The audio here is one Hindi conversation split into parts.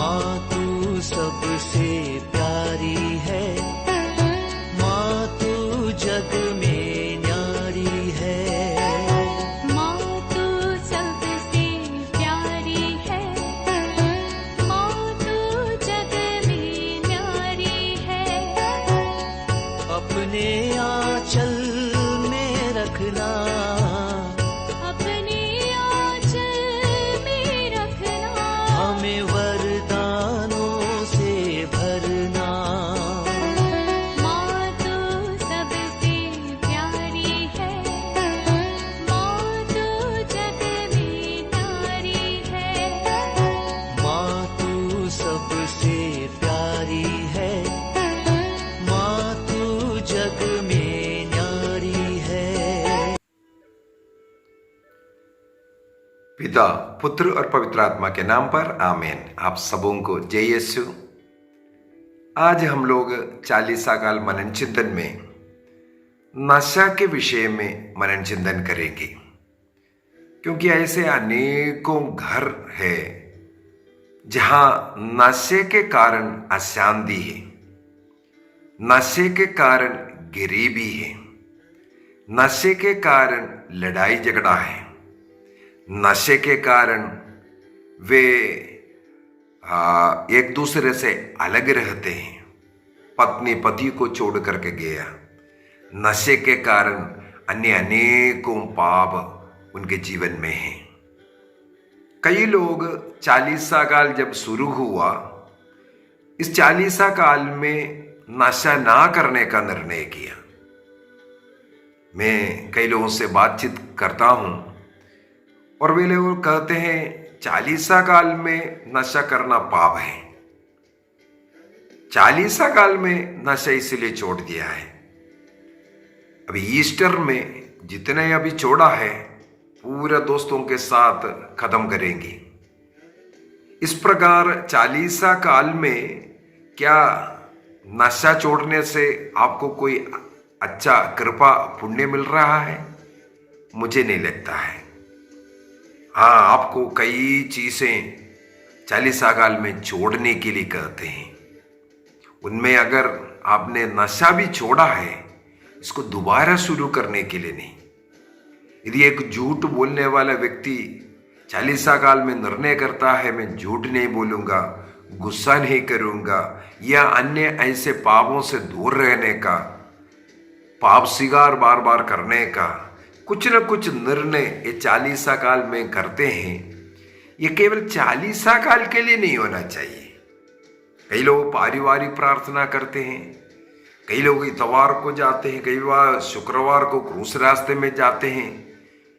माँ तू सबसे प्यारी है, माँ तू जग में न्यारी है। माँ तू सबसे प्यारी है, माँ तू जग में न्यारी है। अपने आंचल में रखना, अपने आंचल में रखना। हमें वरदानों से भरना। माँ तू सबसे प्यारी है, माँ तू जग में न्यारी है। माँ तू सबसे प्यारी है, माँ तू जग में न्यारी है। पिता, पुत्र और पवित्र आत्मा के नाम पर आमीन। आप सबों को जय यीशु। आज हम लोग चालीसा काल मनन चिंतन में नशा के विषय में मनन चिंतन करेंगे, क्योंकि ऐसे अनेकों घर है जहां नशे के कारण अशांति है, नशे के कारण गरीबी है, नशे के कारण लड़ाई झगड़ा है, नशे के कारण वे एक दूसरे से अलग रहते हैं, पत्नी पति को छोड़ करके गया। नशे के कारण अन्य अनेकों पाप उनके जीवन में हैं। कई लोग चालीसा काल जब शुरू हुआ, इस चालीसा काल में नशा ना करने का निर्णय किया। मैं कई लोगों से बातचीत करता हूं और वे लोग कहते हैं चालीसा काल में नशा करना पाप है, चालीसा काल में नशा इसलिए छोड़ दिया है। अभी ईस्टर में जितने अभी छोड़ा है पूरे दोस्तों के साथ खत्म करेंगे। इस प्रकार चालीसा काल में क्या नशा छोड़ने से आपको कोई अच्छा कृपा पुण्य मिल रहा है? मुझे नहीं लगता है। हाँ, आपको कई चीजें चालीसा काल में छोड़ने के लिए कहते हैं। उनमें अगर आपने नशा भी छोड़ा है, इसको दोबारा शुरू करने के लिए नहीं। यदि एक झूठ बोलने वाला व्यक्ति चालीसा काल में निर्णय करता है, मैं झूठ नहीं बोलूंगा, गुस्सा नहीं करूंगा, या अन्य ऐसे पापों से दूर रहने का, पाप स्वीकार बार बार करने का कुछ न कुछ निर्णय ये चालीसा काल में करते हैं, ये केवल चालीसा काल के लिए नहीं होना चाहिए। कई लोग पारिवारिक प्रार्थना करते हैं, कई लोग इतवार को जाते हैं, कई बार शुक्रवार को क्रूस रास्ते में जाते हैं।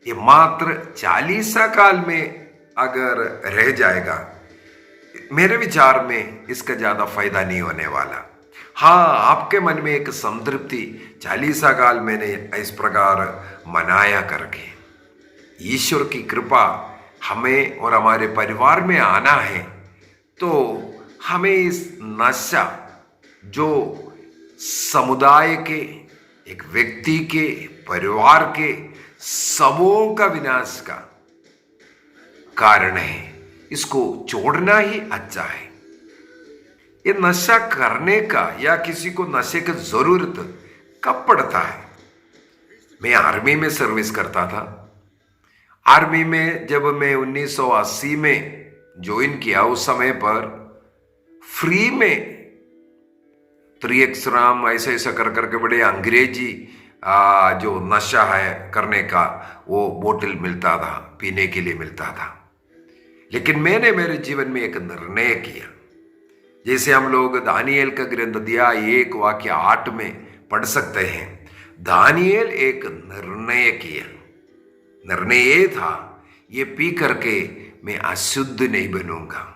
ये मात्र चालीसा काल में अगर रह जाएगा, मेरे विचार में इसका ज्यादा फायदा नहीं होने वाला। हाँ, आपके मन में एक संतृप्ति चालीसा काल मैंने इस प्रकार मनाया करके, ईश्वर की कृपा हमें और हमारे परिवार में आना है, तो हमें इस नशा जो समुदाय के, एक व्यक्ति के, परिवार के सबों का विनाश का कारण है, इसको छोड़ना ही अच्छा है। ये नशा करने का या किसी को नशे की जरूरत कब पड़ता है? मैं आर्मी में सर्विस करता था। आर्मी में जब मैं 1980 में ज्वाइन किया, उस समय पर फ्री में 3x ऐसे ऐसा कर करके बड़े अंग्रेजी जो नशा है करने का वो बोतल मिलता था, पीने के लिए मिलता था। लेकिन मैंने मेरे जीवन में एक निर्णय किया, जैसे हम लोग दानियेल का ग्रंथ दिया 1 वाक्य 8 में पढ़ सकते हैं। दानियेल एक निर्णय किया, निर्णय ये था, ये पी करके मैं अशुद्ध नहीं बनूंगा।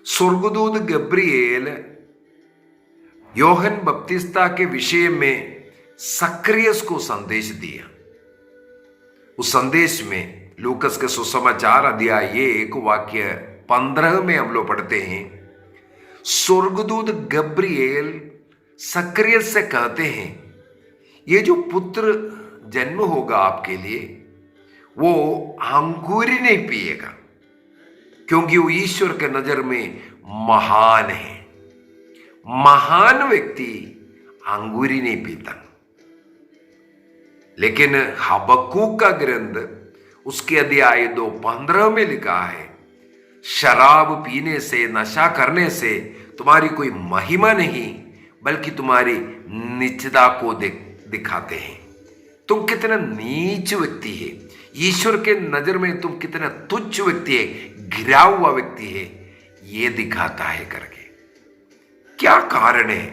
स्वर्गदूत गब्रिएल योहन बपतिस्ता के विषय में सक्रियस को संदेश दिया। उस संदेश में लूकस के सुसमाचार अध्याय 1 वाक्य 15 में हम लोग पढ़ते हैं, स्वर्गदूत गब्रिएल सक्रियस से कहते हैं, ये जो पुत्र जन्म होगा आपके लिए, वो अंगूरी नहीं पिएगा, क्योंकि वो ईश्वर के नजर में महान है। महान व्यक्ति अंगूरी नहीं पीता। लेकिन हबक्कूक का ग्रंथ उसके अध्याय 2:15 में लिखा है, शराब पीने से, नशा करने से तुम्हारी कोई महिमा नहीं बल्कि तुम्हारी निचता को दिखाते हैं। तुम कितना नीच व्यक्ति है, ईश्वर के नजर में तुम कितना तुच्छ व्यक्ति है, गिरा हुआ व्यक्ति है, ये दिखाता है करके। क्या कारण है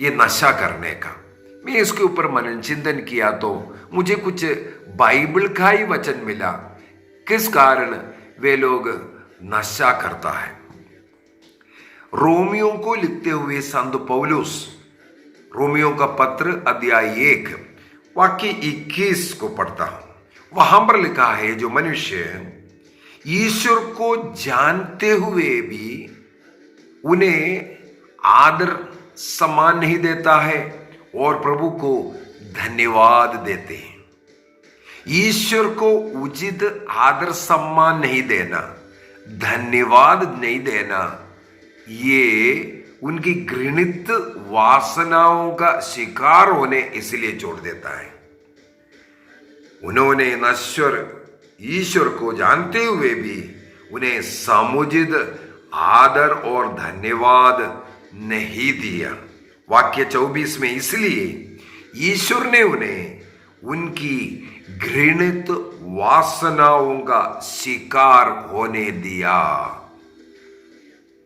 ये नशा करने का? मैं इसके ऊपर मनन चिंतन किया तो मुझे कुछ बाइबल का ही वचन मिला किस कारण वे लोग नशा करता है। रोमियो को लिखते हुए संत पौलुस, रोमियो का पत्र अध्याय 1 वाक्य 21 को पढ़ता हूं। वहां पर लिखा है, जो मनुष्य ईश्वर को जानते हुए भी उन्हें आदर सम्मान नहीं देता है और प्रभु को धन्यवाद देते हैं। ईश्वर को उचित आदर सम्मान नहीं देना, धन्यवाद नहीं देना, ये उनकी घृणित वासनाओं का शिकार होने इसलिए छोड़ देता है। उन्होंने नश्वर ईश्वर को जानते हुए भी उन्हें समुचित आदर और धन्यवाद नहीं दिया। वाक्य 24 में, इसलिए ईश्वर ने उन्हें उनकी घृणित वासनाओं का शिकार होने दिया।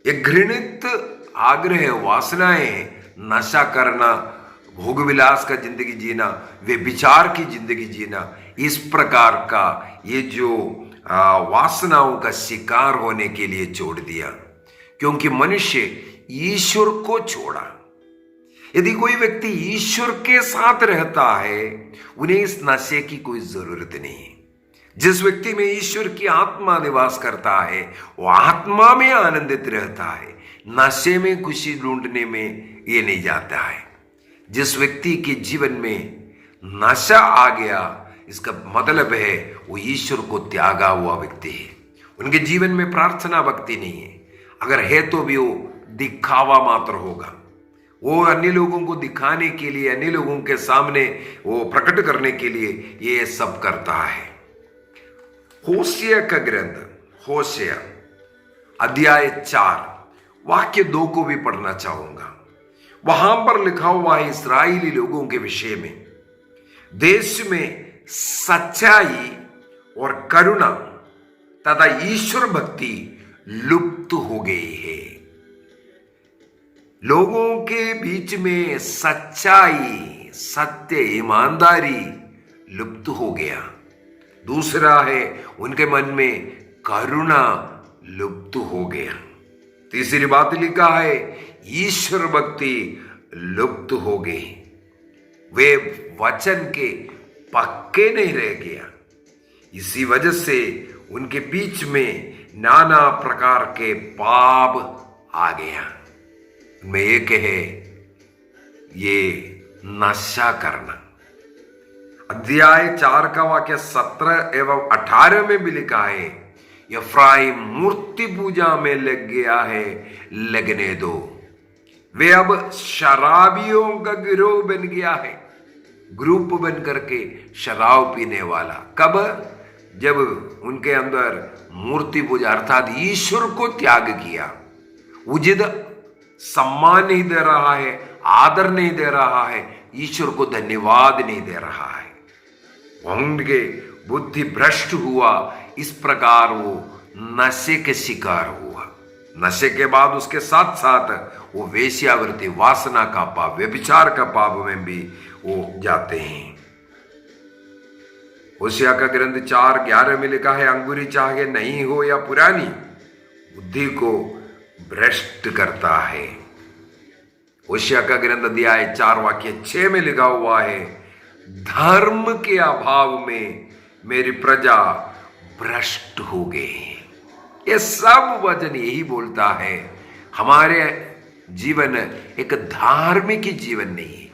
ये घृणित आग्रह, वासनाएं, नशा करना, भोग विलास का जिंदगी जीना, व्यभिचार की जिंदगी जीना, इस प्रकार का ये जो वासनाओं का शिकार होने के लिए छोड़ दिया, क्योंकि मनुष्य ईश्वर को छोड़ा। यदि कोई व्यक्ति ईश्वर के साथ रहता है, उन्हें इस नशे की कोई जरूरत नहीं है। जिस व्यक्ति में ईश्वर की आत्मा निवास करता है, वो आत्मा में आनंदित रहता है, नशे में खुशी ढूंढने में ये नहीं जाता है। जिस व्यक्ति के जीवन में नशा आ गया, इसका मतलब है वो ईश्वर को त्यागा हुआ व्यक्ति है। उनके जीवन में प्रार्थना भक्ति नहीं है, अगर है तो भी वो दिखावा मात्र होगा। वो अन्य लोगों को दिखाने के लिए, अन्य लोगों के सामने वो प्रकट करने के लिए ये सब करता है। होशिया का ग्रंथ, होशिया अध्याय 4 वाक्य 2 को भी पढ़ना चाहूंगा। वहां पर लिखा हुआ है इस्राएली लोगों के विषय में, देश में सच्चाई और करुणा तथा ईश्वर भक्ति लुप्त हो गई है। लोगों के बीच में सच्चाई, सत्य, ईमानदारी लुप्त हो गया। दूसरा है, उनके मन में करुणा लुप्त हो गया। तीसरी बात लिखा है, ईश्वर भक्ति लुप्त हो गई। वे वचन के पक्के नहीं रह गया। इसी वजह से उनके बीच में नाना प्रकार के पाप आ गया। में एक है ये नशा करना। अध्याय 4 का वाक्य 17 एवं 18 में भी लिखा है, एफ्राइम मूर्ति पूजा में लग गया है, लगने दो। वे अब शराबियों का गिरोह बन गया है, ग्रुप बन करके शराब पीने वाला। कब? जब उनके अंदर मूर्ति पूजा अर्थात ईश्वर को त्याग किया, उचित सम्मान नहीं दे रहा है, आदर नहीं दे रहा है, ईश्वर को धन्यवाद नहीं दे रहा है, उनके बुद्धि भ्रष्ट हुआ। इस प्रकार वो नशे के शिकार हुआ। नशे के बाद उसके साथ साथ वो वेश्यावृत्ति, वासना का पाप, व्यभिचार का पाप में भी वो जाते हैं। होशिया का ग्रंथ 4:11 में लिखा है, अंगूरी चाहे नहीं हो या पुरानी, बुद्धि को भ्रष्ट करता है। होशिया का ग्रंथ अध्याय 4 वाक्य 6 में लिखा हुआ है, धर्म के अभाव में मेरी प्रजा भ्रष्ट हो गई। ये सब वचन यही बोलता है, हमारे जीवन एक धार्मिक जीवन नहीं है,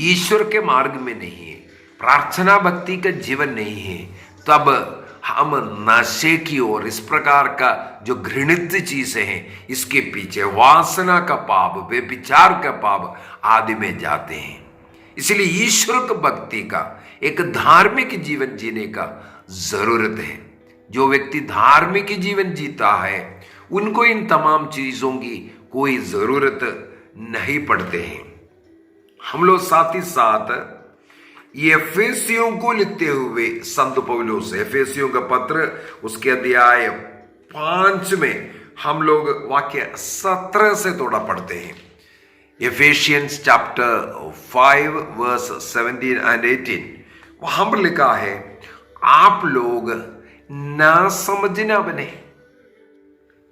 ईश्वर के मार्ग में नहीं है, प्रार्थना भक्ति का जीवन नहीं है, तब हम नशे की ओर, इस प्रकार का जो घृणित चीजें हैं इसके पीछे, वासना का पाप, व्यभिचार का पाप आदि में जाते हैं। इसलिए ईश्वर भक्ति का एक धार्मिक जीवन जीने का जरूरत है। जो व्यक्ति धार्मिक जीवन जीता है उनको इन तमाम चीजों की कोई जरूरत नहीं पड़ते हैं। हम लोग साथ ही साथ ये एफेसियों को लिखते हुए संत पौलुस, एफेसियों का पत्र उसके अध्याय 5 में हम लोग वाक्य 17 से थोड़ा पढ़ते हैं। एफेसियंस चैप्टर 5 वर्स 17 एंड 18, वहां पर लिखा है, आप लोग ना समझ ना बने।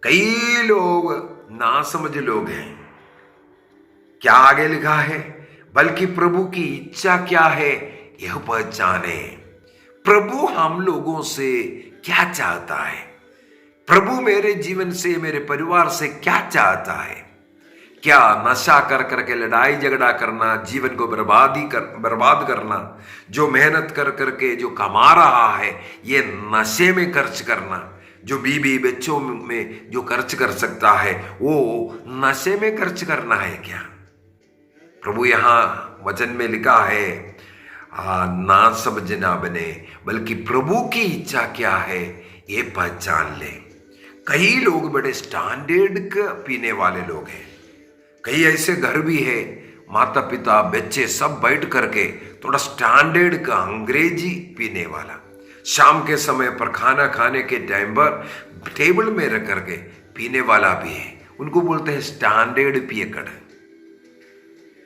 कई लोग ना समझ लोग हैं। क्या आगे लिखा है, बल्कि प्रभु की इच्छा क्या है यह पहचाने। प्रभु हम लोगों से क्या चाहता है, प्रभु मेरे जीवन से, मेरे परिवार से क्या चाहता है। क्या नशा कर करके लड़ाई झगड़ा करना, जीवन को बर्बाद करना, जो मेहनत कर करके जो कमा रहा है ये नशे में खर्च करना, जो बीवी बच्चों में जो खर्च कर सकता है वो नशे में खर्च करना है क्या? प्रभु यहां वचन में लिखा है, ना समझ ना बने, बल्कि प्रभु की इच्छा क्या है ये पहचान ले। कई लोग बड़े स्टैंडर्ड का पीने वाले लोग हैं। कई ऐसे घर भी है, माता पिता बच्चे सब बैठ करके थोड़ा स्टैंडर्ड का अंग्रेजी पीने वाला, शाम के समय पर खाना खाने के टाइम पर टेबल में रख करके पीने वाला भी है। उनको बोलते हैं स्टैंडर्ड पियकड़।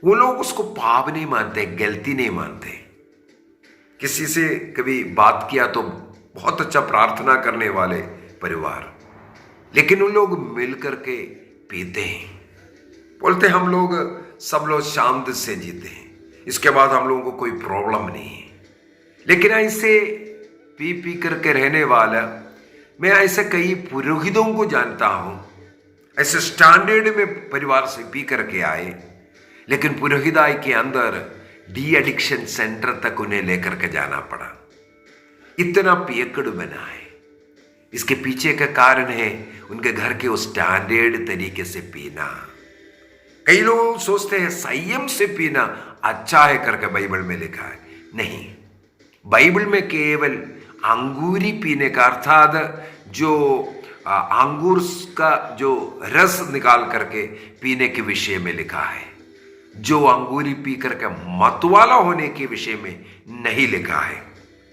वो लोग उसको पाप नहीं मानते, गलती नहीं मानते। किसी से कभी बात किया तो बहुत अच्छा प्रार्थना करने वाले परिवार, लेकिन उन लोग मिल करके पीते हैं, बोलते हम लोग सब लोग शांति से जीते हैं, इसके बाद हम लोगों को कोई प्रॉब्लम नहीं है। लेकिन ऐसे पी पी करके रहने वाला, मैं ऐसे कई पुरोहितों को जानता हूं, ऐसे स्टैंडर्ड में परिवार से पी करके आए, लेकिन पुरोहिताई के अंदर डी एडिक्शन सेंटर तक उन्हें लेकर के जाना पड़ा। इतना पियकड़ बना है। इसके पीछे का कारण है उनके घर के उस स्टैंडर्ड तरीके से पीना। कई लोग सोचते हैं संयम से पीना अच्छा है करके बाइबल में लिखा है। नहीं, बाइबल में केवल अंगूरी पीने का, अर्थात जो अंगूर का जो रस निकाल करके पीने के विषय में लिखा है। जो अंगूरी पी करके मतवाला होने के विषय में नहीं लिखा है।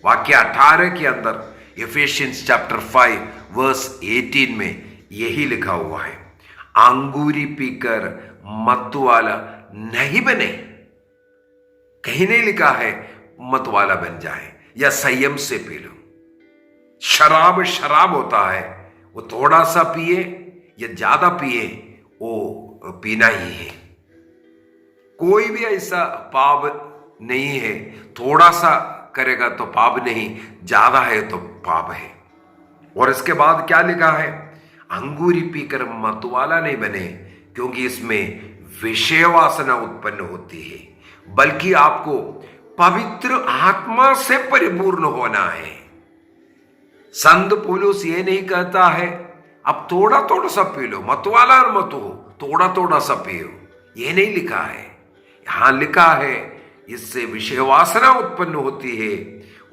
वाक्य 18 के अंदर एफेसियंस चैप्टर 5 वर्स 18 में यही लिखा हुआ है, अंगूरी पीकर मतवाला नहीं बने। कहीं नहीं लिखा है मतवाला बन जाए या संयम से पी लो। शराब होता है, वो थोड़ा सा पिए या ज्यादा पिए वो पीना ही है। कोई भी ऐसा पाप नहीं है, थोड़ा सा करेगा तो पाप नहीं, ज्यादा है तो पाप है। और इसके बाद क्या लिखा है, अंगूरी पीकर मतवाला नहीं बने, क्योंकि इसमें विषय वासना उत्पन्न होती है, बल्कि आपको पवित्र आत्मा से परिपूर्ण होना है। संत पौलुस ये नहीं कहता है अब थोड़ा थोड़ा सा पी लो, मतवाला मत हो, थोड़ा थोड़ा सा पियो, ये नहीं लिखा है। यहां लिखा है इससे विषय वासना उत्पन्न होती है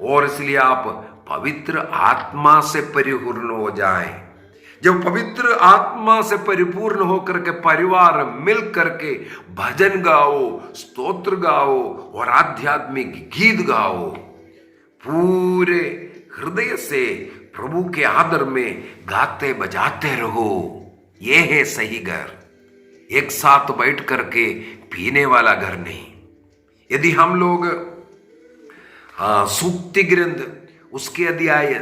और इसलिए आप पवित्र आत्मा से परिपूर्ण हो जाएं। जब पवित्र आत्मा से परिपूर्ण होकर के परिवार मिल करके भजन गाओ, स्तोत्र गाओ और आध्यात्मिक गीत गाओ, पूरे हृदय से प्रभु के आदर में गाते बजाते रहो, ये है सही घर। एक साथ बैठ करके पीने वाला घर नहीं। यदि हम लोग सूक्ति ग्रंथ उसके अध्याय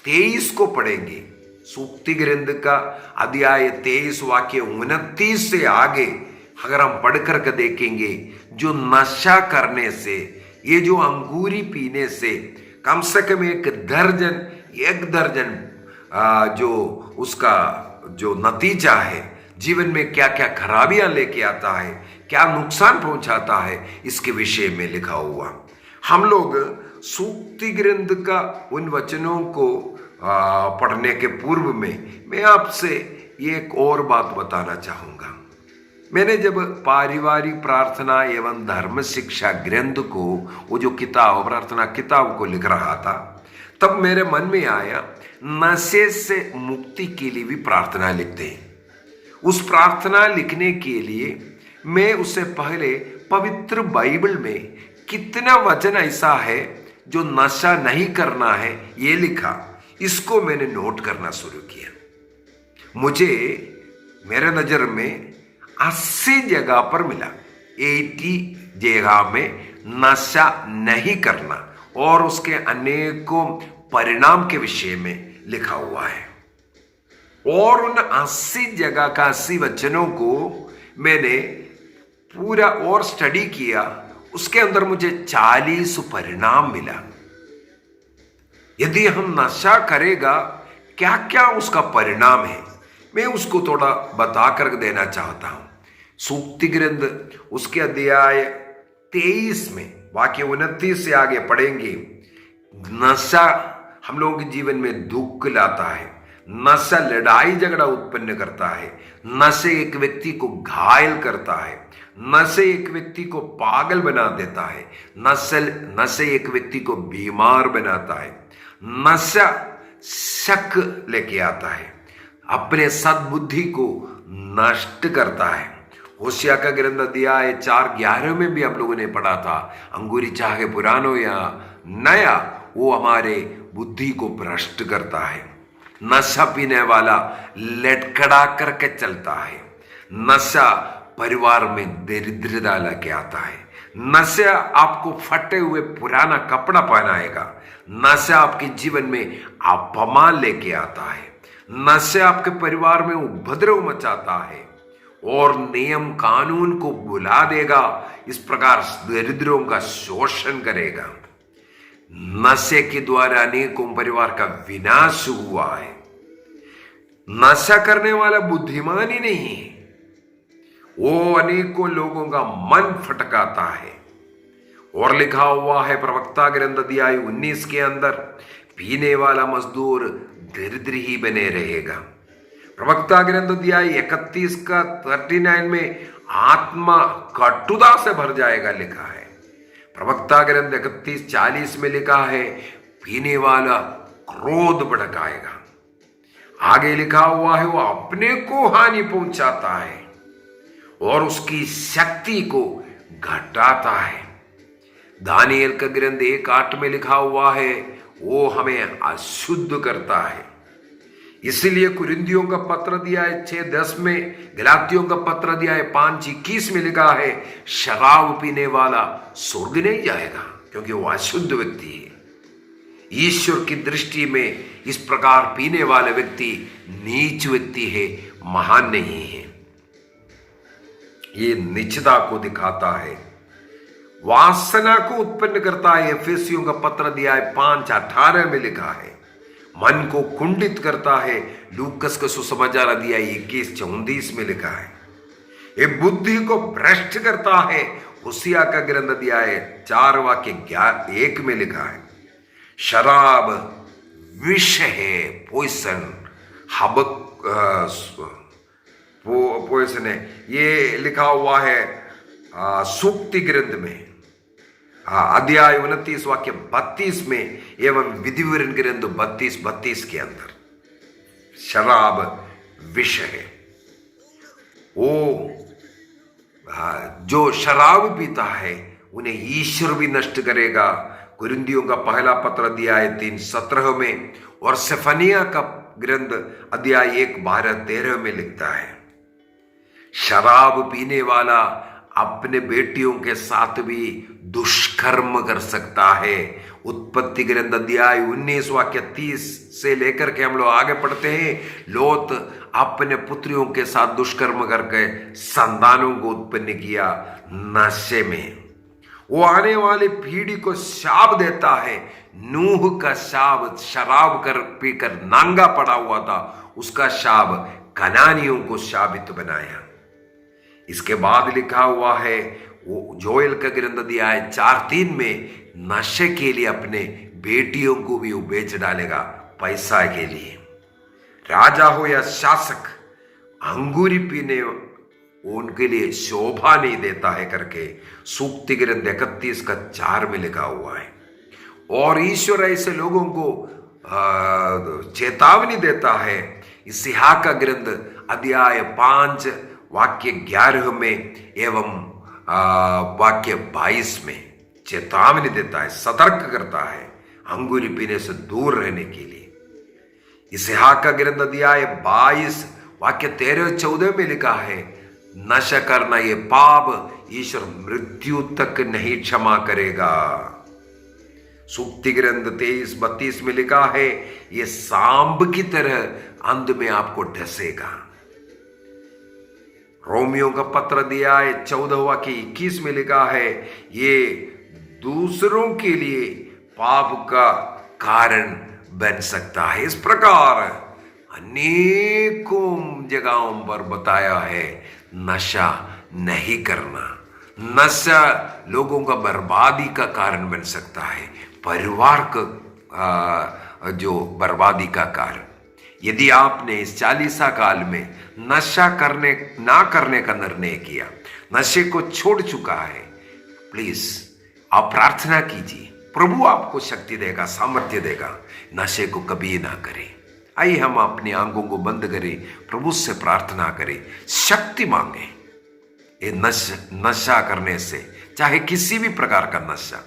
23 को पढ़ेंगे, सूक्ति ग्रंथ का अध्याय 23 वाक्य 29 से आगे अगर हम पढ़ करके देखेंगे, जो नशा करने से, ये जो अंगूरी पीने से कम से कम एक दर्जन जो उसका जो नतीजा है, जीवन में क्या क्या खराबियां लेके आता है, क्या नुकसान पहुंचाता है, इसके विषय में लिखा हुआ। हम लोग सूक्ति ग्रंथ का उन वचनों को पढ़ने के पूर्व में मैं आपसे एक और बात बताना चाहूंगा। मैंने जब पारिवारिक प्रार्थना एवं धर्म शिक्षा ग्रंथ को, वो जो किताब प्रार्थना किताब को लिख रहा था, तब मेरे मन में आया नशे से मुक्ति के लिए भी प्रार्थना लिखते हैं। उस प्रार्थना लिखने के लिए मैं उससे पहले पवित्र बाइबल में कितना वचन ऐसा है जो नशा नहीं करना है ये लिखा, इसको मैंने नोट करना शुरू किया। मुझे मेरे नजर में 80 जगह पर मिला, 80 जगह में नशा नहीं करना और उसके अनेकों परिणाम के विषय में लिखा हुआ है। और उन 80 जगह का 80 वचनों को मैंने पूरा और स्टडी किया। उसके अंदर मुझे 40 परिणाम मिला। यदि हम नशा करेगा क्या क्या उसका परिणाम है, मैं उसको थोड़ा बता कर देना चाहता हूं। सूक्ति ग्रंथ उसके अध्याय 23 में वाक्य 29 से आगे पढ़ेंगे। नशा हम लोगों के जीवन में दुख लाता है, नशा लड़ाई झगड़ा उत्पन्न करता है, नशे एक व्यक्ति को घायल करता है, नशे एक व्यक्ति को पागल बना देता है, नशे एक व्यक्ति को बीमार बनाता है, नशा शक लेके आता है, अपने सद्बुद्धि को नष्ट करता है। होशिया का ग्रंथ अध्याय 4:11 में भी आप लोगों ने पढ़ा था, अंगूरी चाहे पुरानो या नया, वो हमारे बुद्धि को भ्रष्ट करता है। नशा पीने वाला लटखड़ा करके चलता है। नशा परिवार में दरिद्रता लेके आता है। नशा आपको फटे हुए पुराना कपड़ा पहनाएगा। नशा आपके जीवन में अपमान लेके आता है। नशा आपके परिवार में उपद्रव मचाता है और नियम कानून को बुला देगा। इस प्रकार दरिद्रों का शोषण करेगा। नशे के द्वारा अनेकों परिवार का विनाश हुआ है। नशा करने वाला बुद्धिमान ही नहीं है, वो अनेकों लोगों का मन फटकाता है। और लिखा हुआ है प्रवक्ता ग्रंथ अध्याय 19 के अंदर, पीने वाला मजदूर दरिद्र ही बने रहेगा। प्रवक्ता ग्रंथ अध्याय 31 का 39 में आत्मा कटुता से भर जाएगा लिखा है। प्रवक्ता ग्रंथ 31:40 में लिखा है, पीने वाला क्रोध भड़काएगा। आगे लिखा हुआ है, वो अपने को हानि पहुंचाता है और उसकी शक्ति को घटाता है। दानियल का ग्रंथ 1:8 में लिखा हुआ है, वो हमें अशुद्ध करता है। इसलिए कुरिन्थियों का पत्र दिया है 6:10 में, गलातियों का पत्र दिया है 5:21 में लिखा है, शराब पीने वाला स्वर्ग नहीं जाएगा क्योंकि वो अशुद्ध व्यक्ति है। ईश्वर की दृष्टि में इस प्रकार पीने वाले व्यक्ति नीच व्यक्ति है, महान नहीं है। ये नीचता को दिखाता है, वासना को उत्पन्न करता है। एफेसियों का पत्र दिया है 5:18 में लिखा है, मन को कुंडित करता है। लूकस का सुसमाचार अध्याय 21:34 में लिखा है, ये बुद्धि को भ्रष्ट करता है। होशिया का ग्रंथ अध्याय 4 वाक्य 1 में लिखा है, शराब विष है, पॉइसन, पॉइसन है। ये लिखा हुआ है सूक्ति ग्रंथ में अध्याय 29 वाक्य 32 में एवं विधिवरण ग्रंथ 32:32 के अंदर। शराब विष है। वो जो शराब पीता है उन्हें ईश्वर भी नष्ट करेगा। कुरिन्थियों का पहला पत्र अध्याय 3:17 में और सेफनिया का ग्रंथ अध्याय 1:12-13 में लिखता है, शराब पीने वाला अपने बेटियों के साथ भी दुष्कर्म कर सकता है। उत्पत्ति ग्रंथ अध्याय 19 वाक्य 30 से लेकर के हम लोग आगे पढ़ते हैं, लोत अपने पुत्रियों के साथ दुष्कर्म करके संतानों को उत्पन्न किया नशे में। वो आने वाली पीढ़ी को शाप देता है। नूह का शाप शराब कर पीकर नांगा पड़ा हुआ था, उसका शाप कनानियों को शापित बनाया। इसके बाद लिखा हुआ है, वो जोएल का ग्रंथ अध्याय 4:3 में नशे के लिए अपने बेटियों को भी वो बेच डालेगा, पैसा के लिए, राजा हो या शासक, अंगूरी पीने उनके लिए शोभा नहीं देता है करके सूक्ति ग्रंथ 31:4 में लिखा हुआ है। और ईश्वर ऐसे लोगों को चेतावनी देता है। इस्हाक का ग्रंथ अध्याय 5 वाक्य 11 में एवं वाक्य 22 में चेतावनी देता है, सतर्क करता है अंगूरी पीने से दूर रहने के लिए। इस्हाक का ग्रंथ अध्याय 22 वाक्य 13-14 में लिखा है, नशा करना ये पाप ईश्वर मृत्यु तक नहीं क्षमा करेगा। सूक्ति ग्रंथ 23-32 में लिखा है, ये सांब की तरह अंध में आपको ढसेगा। रोमियो का पत्र अध्याय 14 वाक्य 21 में लिखा है, ये दूसरों के लिए पाप का कारण बन सकता है। इस प्रकार अनेकों जगहों पर बताया है नशा नहीं करना। नशा लोगों का बर्बादी का कारण बन सकता है, परिवार का जो बर्बादी का कारण। यदि आपने इस 40 काल में नशा ना करने का निर्णय किया, नशे को छोड़ चुका है, प्लीज आप प्रार्थना कीजिए, प्रभु आपको शक्ति देगा, सामर्थ्य देगा, नशे को कभी ना करें। आइए हम अपनी आंखों को बंद करें, प्रभु से प्रार्थना करें, शक्ति मांगे। ये नशा करने से, चाहे किसी भी प्रकार का नशा,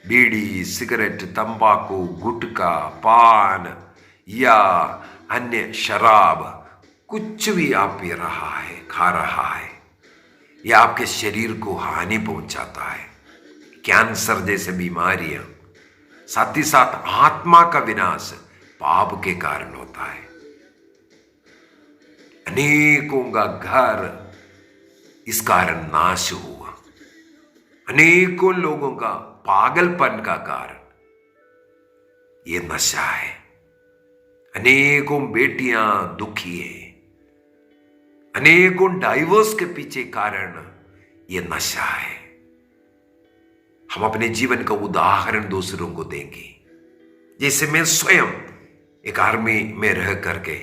बीड़ी, सिगरेट, तंबाकू, गुटखा, पान या अन्य शराब, कुछ भी आप पी रहा है, खा रहा है, यह आपके शरीर को हानि पहुंचाता है। कैंसर जैसे बीमारियां, साथ ही साथ आत्मा का विनाश पाप के कारण होता है। अनेकों का घर इस कारण नाश हुआ। अनेकों लोगों का पागलपन का कारण ये नशा है। अनेकों बेटियां दुखी हैं। अनेकों डाइवोर्स के पीछे कारण ये नशा है। हम अपने जीवन का उदाहरण दूसरों को देंगे। जैसे मैं स्वयं एक आर्मी में रह करके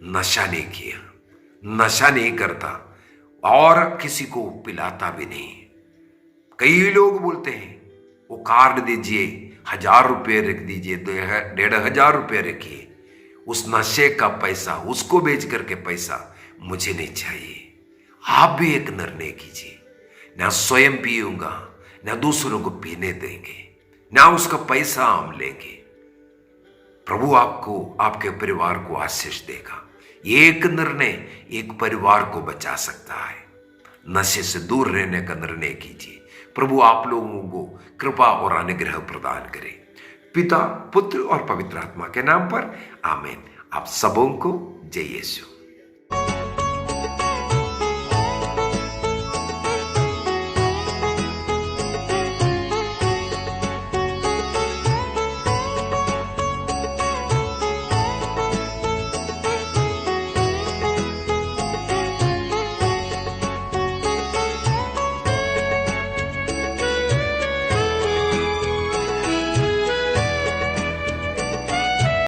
नशा नहीं किया, नशा नहीं करता और किसी को पिलाता भी नहीं। कई लोग बोलते हैं वो कार्ड दीजिए, 1000 रुपये रख दीजिए, 1500 रुपये रखिए, उस नशे का पैसा, उसको बेच करके पैसा मुझे नहीं चाहिए। आप भी एक निर्णय कीजिए, ना स्वयं पीऊंगा, ना दूसरों को पीने देंगे, ना उसका पैसा हम लेंगे। प्रभु आपको, आपके परिवार को आशीष देगा। एक निर्णय एक परिवार को बचा सकता है। नशे से दूर रहने का निर्णय कीजिए। प्रभु आप लोगों को कृपा और अनुग्रह प्रदान करे। पिता, पुत्र और पवित्र आत्मा के नाम पर आमीन। आप सबों को जय यीशु।